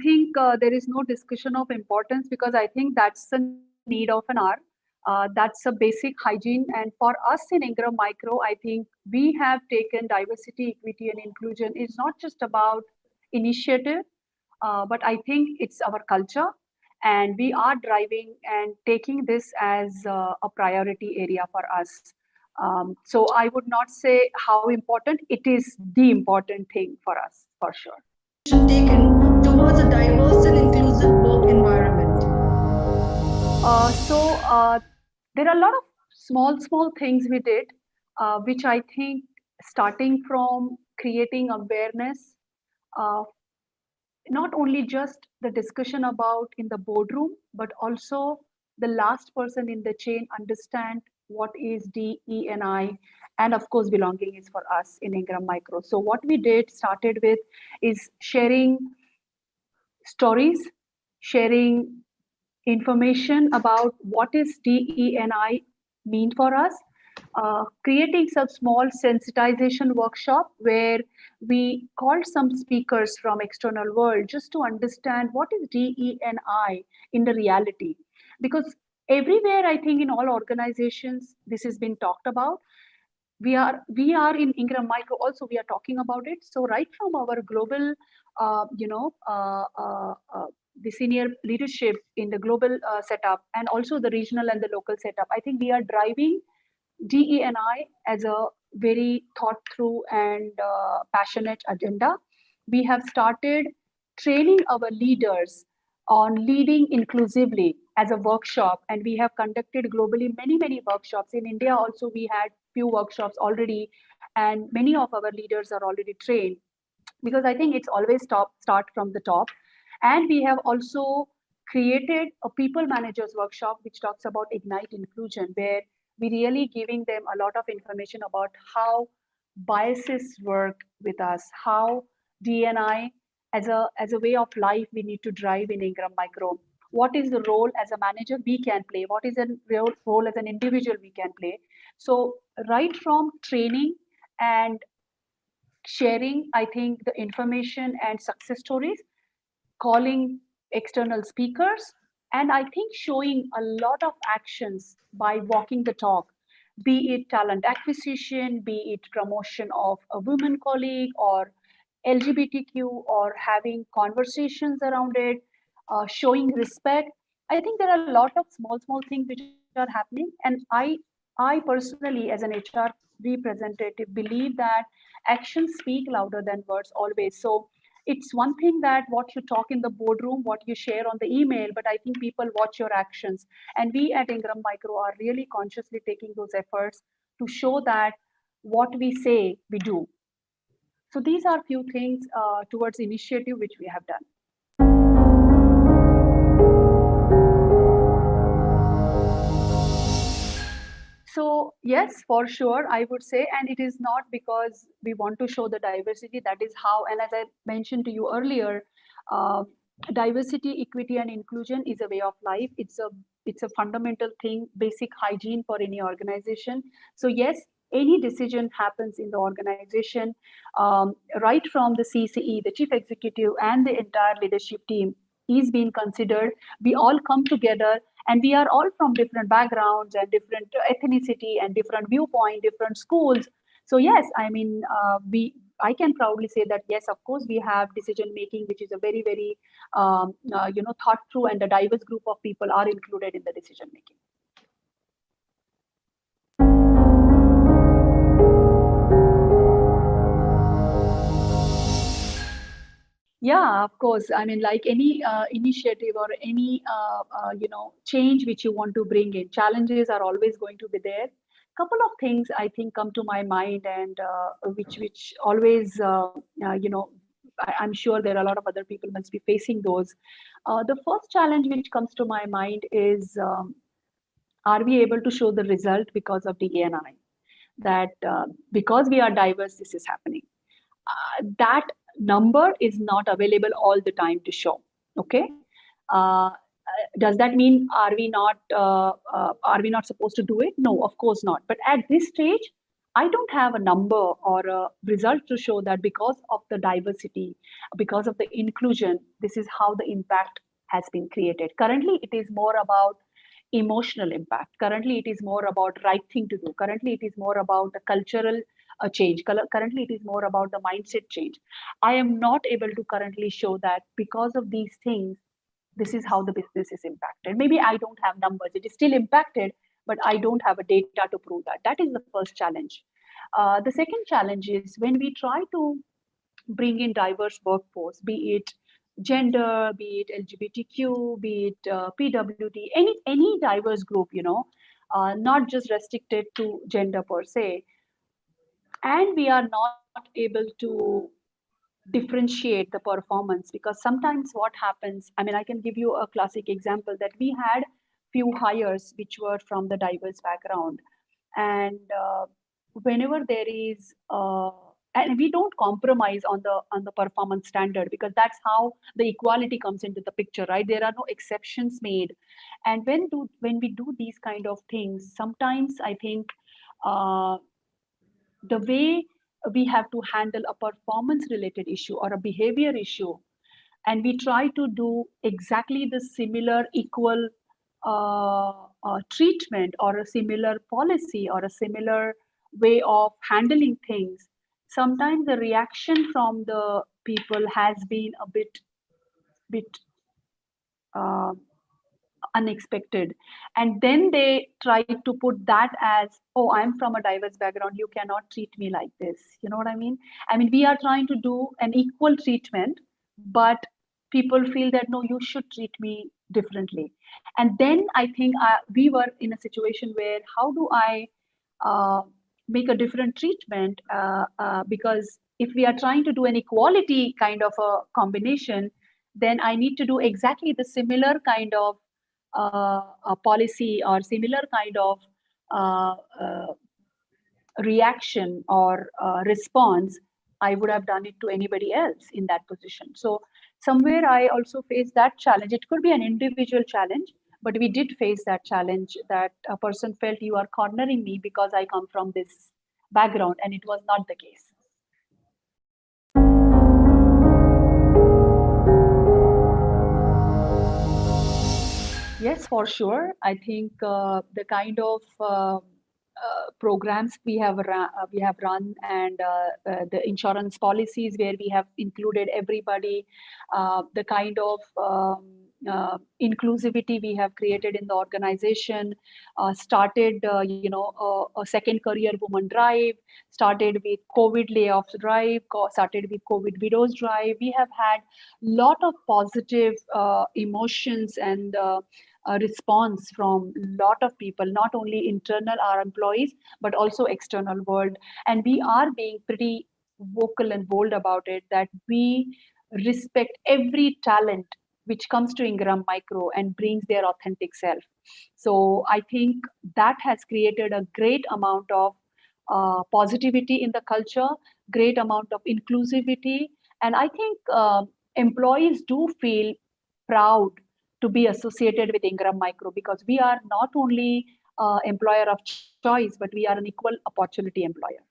think there is no discussion of importance because I think that's the need of an hour. That's a basic hygiene. And for us in Ingram Micro, I think we have taken diversity, equity, and inclusion. It's not just about initiative, but I think it's our culture. And we are driving and taking this as a priority area for us. So I would not say how important it is, the important thing for us, for sure. Taken towards a diverse and inclusive work environment? So there are a lot of small things we did, which I think starting from creating awareness, uh, not only just the discussion about in the boardroom, but also the last person in the chain understand what is DE&I, and of course, belonging is for us in Ingram Micro. So what we did started with is sharing stories, sharing information about what is DE&I mean for us, creating some small sensitization workshop where we called some speakers from external world just to understand what is DE&I in the reality. Because everywhere, I think in all organizations, this has been talked about. We are in Ingram Micro also, we are talking about it. So right from our global, uh, you know, uh, uh, uh, the senior leadership in the global setup and also the regional and the local setup, I think we are driving DE&I as a very thought through and passionate agenda. We have started training our leaders on leading inclusively as a workshop, and we have conducted globally many workshops. In India also we had few workshops already, and many of our leaders are already trained, because I think it's always start from the top. And we have also created a people managers workshop which talks about ignite inclusion, where we really giving them a lot of information about how biases work with us, how DNI as a way of life we need to drive in Ingram Micro. What is the role as a manager we can play? What is a role as an individual we can play? So right from training and sharing, I think, the information and success stories, calling external speakers, and I think showing a lot of actions by walking the talk, be it talent acquisition, be it promotion of a women colleague or LGBTQ, or having conversations around it, showing respect. I think there are a lot of small things which are happening, and I personally, as an HR representative, believe that actions speak louder than words always. So it's one thing that what you talk in the boardroom, what you share on the email, but I think people watch your actions. And we at Ingram Micro are really consciously taking those efforts to show that what we say, we do. So these are few things towards initiative which we have done. So yes, for sure, I would say, and it is not because we want to show the diversity. That is how, and as I mentioned to you earlier, uh, diversity, equity, and inclusion is a way of life. It's a fundamental thing, basic hygiene for any organization. So yes, any decision happens in the organization, right from the CCE, the chief executive, and the entire leadership team is being considered. We all come together, and we are all from different backgrounds and different ethnicity and different viewpoint, different schools. So yes, I mean, we I can proudly say that yes, of course, we have decision making, which is a very thought through, and a diverse group of people are included in the decision making. Yeah, of course. I mean, like any initiative or any change which you want to bring in, challenges are always going to be there. Couple of things I think come to my mind, and which always I'm sure there are a lot of other people must be facing those. The first challenge which comes to my mind is, are we able to show the result because of the ANI? That because we are diverse, this is happening. That number is not available all the time to show. Okay. Does that mean are we not supposed to do it? No, of course not. But at this stage, I don't have a number or a result to show that because of the diversity, because of the inclusion, this is how the impact has been created. Currently, it is more about emotional impact. Currently, it is more about right thing to do. Currently, it is more about the cultural change. Currently, it is more about the mindset change. I am not able to currently show that because of these things, this is how the business is impacted. Maybe I don't have numbers. It is still impacted, but I don't have a data to prove that. That is the first challenge. The second challenge is when we try to bring in diverse workforce, be it gender, be it LGBTQ, be it PWD, any diverse group, not just restricted to gender per se, and we are not able to differentiate the performance, because sometimes what happens, I mean, I can give you a classic example that we had few hires which were from the diverse background, and whenever there is and we don't compromise on the performance standard, because that's how the equality comes into the picture, right? There are no exceptions made. And when we do these kind of things, sometimes I think uh, the way we have to handle a performance related issue or a behavior issue, and we try to do exactly the similar equal treatment or a similar policy or a similar way of handling things, sometimes the reaction from the people has been a bit uh, unexpected, and then they try to put that as, oh, I'm from a diverse background, you cannot treat me like this. You know what I mean, we are trying to do an equal treatment, but people feel that no, you should treat me differently. And then I think we were in a situation where how do I uh, make a different treatment, because if we are trying to do an equality kind of a combination, then I need to do exactly the similar kind of a policy or similar kind of uh, uh, reaction or response I would have done it to anybody else in that position. So somewhere I also face that challenge. It could be an individual challenge, but we did face that challenge that a person felt you are cornering me because I come from this background, and it was not the case. Yes, for sure. I think the kind of programs we have run, and the insurance policies where we have included everybody, the kind of inclusivity we have created in the organization, started a second career woman drive, started with COVID layoffs drive, started with COVID widows drive. We have had lot of positive emotions and response from lot of people, not only internal our employees but also external world. And we are being pretty vocal and bold about it, that we respect every talent which comes to Ingram Micro and brings their authentic self. So I think that has created a great amount of positivity in the culture, great amount of inclusivity, and I think employees do feel proud to be associated with Ingram Micro, because we are not only employer of choice, but we are an equal opportunity employer.